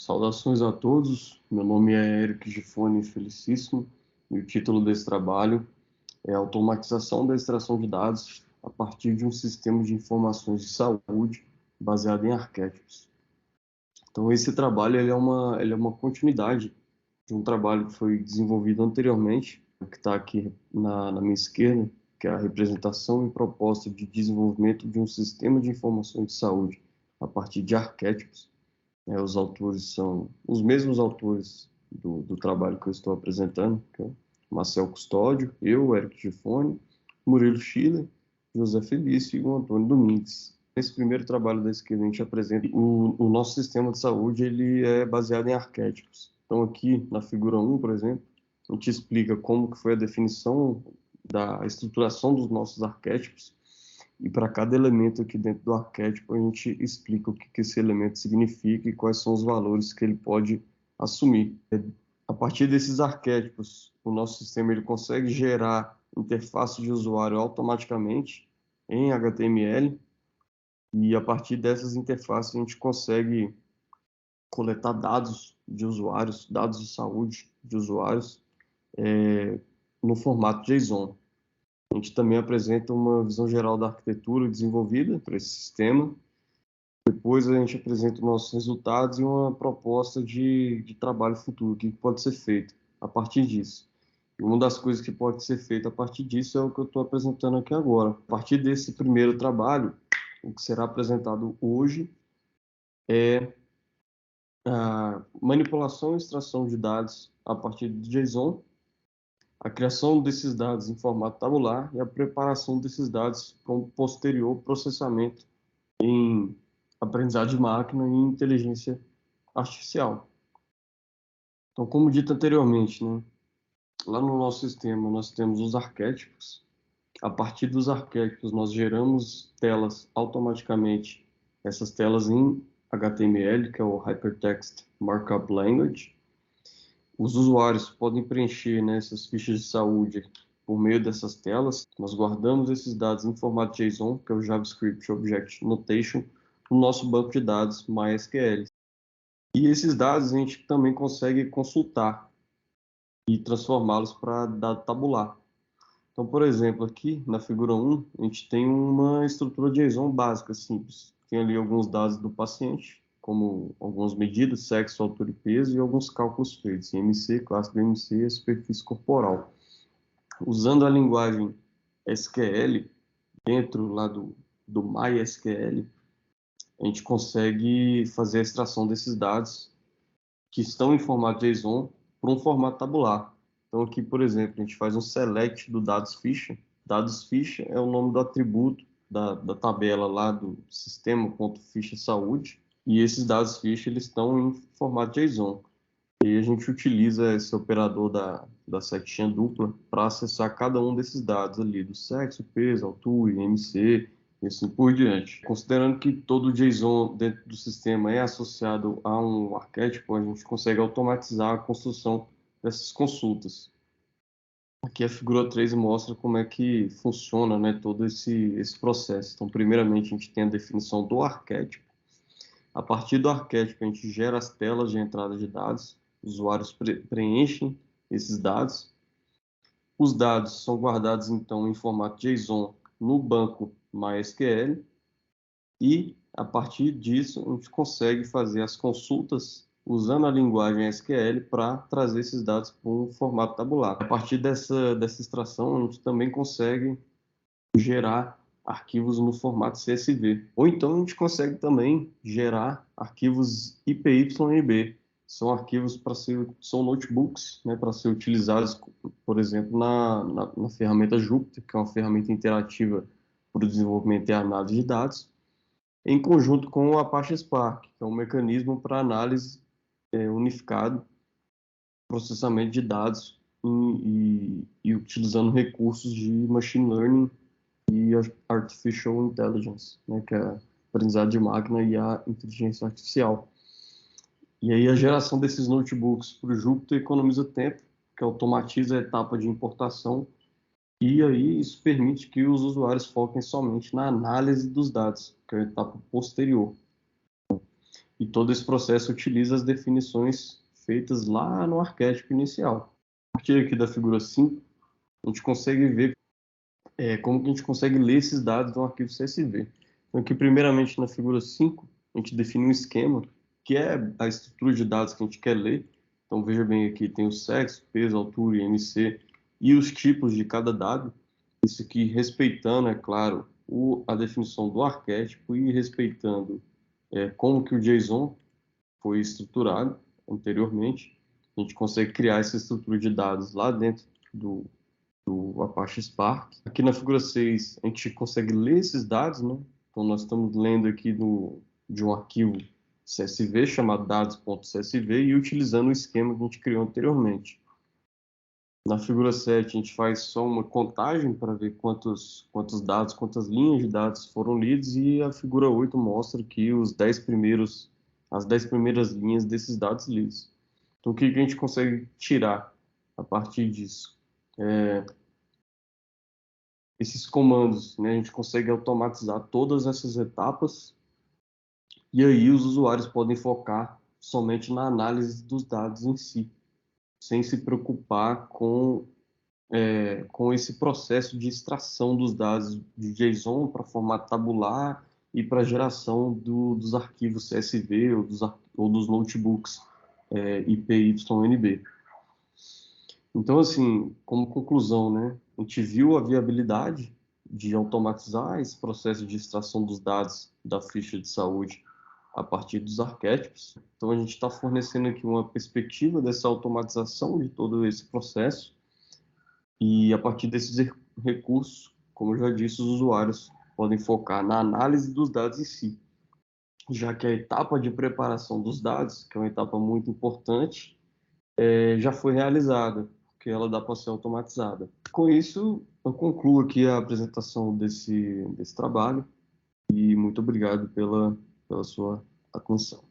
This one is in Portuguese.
Saudações a todos, meu nome é Eric Gifone Felicíssimo e o título desse trabalho é Automatização da extração de dados a partir de um sistema de informações de saúde baseado em arquétipos. Então esse trabalho ele é uma continuidade de um trabalho que foi desenvolvido anteriormente, que está aqui na minha esquerda, que é a representação e proposta de desenvolvimento de um sistema de informações de saúde a partir de arquétipos. Os autores são os mesmos autores do trabalho que eu estou apresentando, que é Marcel Custódio, eu, Eric Gifone, Murilo Schiller, José Felício e o Antônio Domingues. Nesse primeiro trabalho da esquerda, a gente apresenta o nosso sistema de saúde, ele é baseado em arquétipos. Então, aqui na figura 1, por exemplo, a gente explica como que foi a definição da estruturação dos nossos arquétipos, e para cada elemento aqui dentro do arquétipo, a gente explica o que esse elemento significa e quais são os valores que ele pode assumir. A partir desses arquétipos, o nosso sistema ele consegue gerar interface de usuário automaticamente em HTML, e a partir dessas interfaces a gente consegue coletar dados de usuários, dados de saúde de usuários, no formato JSON. A gente também apresenta uma visão geral da arquitetura desenvolvida para esse sistema. Depois a gente apresenta os nossos resultados e uma proposta de trabalho futuro, o que pode ser feito a partir disso. E uma das coisas que pode ser feita a partir disso é o que eu estou apresentando aqui agora. A partir desse primeiro trabalho, o que será apresentado hoje é a manipulação e extração de dados a partir de JSON, a criação desses dados em formato tabular e a preparação desses dados para um posterior processamento em aprendizagem de máquina e inteligência artificial. Então, como dito anteriormente, né, lá no nosso sistema nós temos os arquétipos. A partir dos arquétipos nós geramos telas automaticamente, essas telas em HTML, que é o Hypertext Markup Language. Os usuários podem preencher, né, essas fichas de saúde por meio dessas telas. Nós guardamos esses dados em formato JSON, que é o JavaScript Object Notation, no nosso banco de dados MySQL. E esses dados a gente também consegue consultar e transformá-los para dado tabular. Então, por exemplo, aqui na figura 1, a gente tem uma estrutura JSON básica, simples. Tem ali alguns dados do paciente, como algumas medidas, sexo, altura e peso, e alguns cálculos feitos em MC, classe do MC e a superfície corporal. Usando a linguagem SQL, dentro lá do MySQL, a gente consegue fazer a extração desses dados que estão em formato JSON para um formato tabular. Então aqui, por exemplo, a gente faz um select do dados ficha. Dados ficha é o nome do atributo da tabela lá do sistema.ficha saúde, e esses dados ficha eles estão em formato JSON. E a gente utiliza esse operador da setinha dupla para acessar cada um desses dados ali, do sexo, peso, altura, IMC, e assim por diante. Considerando que todo JSON dentro do sistema é associado a um arquétipo, a gente consegue automatizar a construção dessas consultas. Aqui a figura 3 mostra como é que funciona, né, todo esse processo. Então, primeiramente, a gente tem a definição do arquétipo. A partir do arquétipo, a gente gera as telas de entrada de dados, os usuários preenchem esses dados. Os dados são guardados, então, em formato JSON no banco MySQL, e, a partir disso, a gente consegue fazer as consultas usando a linguagem SQL para trazer esses dados para um formato tabular. A partir dessa extração, a gente também consegue gerar arquivos no formato CSV. Ou então a gente consegue também gerar arquivos IPYB. São arquivos são notebooks, né, para ser utilizados, por exemplo, na ferramenta Jupyter, que é uma ferramenta interativa para o desenvolvimento e análise de dados, em conjunto com o Apache Spark, que é um mecanismo para análise unificado, processamento de dados e utilizando recursos de machine learning e artificial intelligence, né, que é a aprendizado de máquina e a inteligência artificial. E aí a geração desses notebooks para o Jupyter economiza tempo, que automatiza a etapa de importação, e aí isso permite que os usuários foquem somente na análise dos dados, que é a etapa posterior. E todo esse processo utiliza as definições feitas lá no arquétipo inicial. A partir aqui da figura 5, a gente consegue ver como que a gente consegue ler esses dados no arquivo CSV. Então, aqui, primeiramente, na figura 5, a gente define um esquema, que é a estrutura de dados que a gente quer ler. Então, veja bem aqui, tem o sexo, peso, altura, IMC e os tipos de cada dado. Isso aqui respeitando, é claro, a definição do arquétipo e respeitando como que o JSON foi estruturado anteriormente. A gente consegue criar essa estrutura de dados lá dentro do Apache Spark. Aqui na figura 6, a gente consegue ler esses dados, né? Então, nós estamos lendo aqui de um arquivo CSV chamado dados.csv e utilizando o esquema que a gente criou anteriormente. Na figura 7, a gente faz só uma contagem para ver quantos dados, quantas linhas de dados foram lidos, e a figura 8 mostra aqui as 10 primeiras linhas desses dados lidos. Então, o que a gente consegue tirar a partir disso? Esses comandos, né, a gente consegue automatizar todas essas etapas, e aí os usuários podem focar somente na análise dos dados em si, sem se preocupar com esse processo de extração dos dados de JSON para formato tabular e para geração dos arquivos CSV ou dos notebooks IPYNB. Então, assim, como conclusão, né, a gente viu a viabilidade de automatizar esse processo de extração dos dados da ficha de saúde a partir dos arquétipos. Então, a gente está fornecendo aqui uma perspectiva dessa automatização de todo esse processo, e a partir desses recursos, como eu já disse, os usuários podem focar na análise dos dados em si, já que a etapa de preparação dos dados, que é uma etapa muito importante, já foi realizada, porque ela dá para ser automatizada. Com isso, eu concluo aqui a apresentação desse trabalho, e muito obrigado pela sua atenção.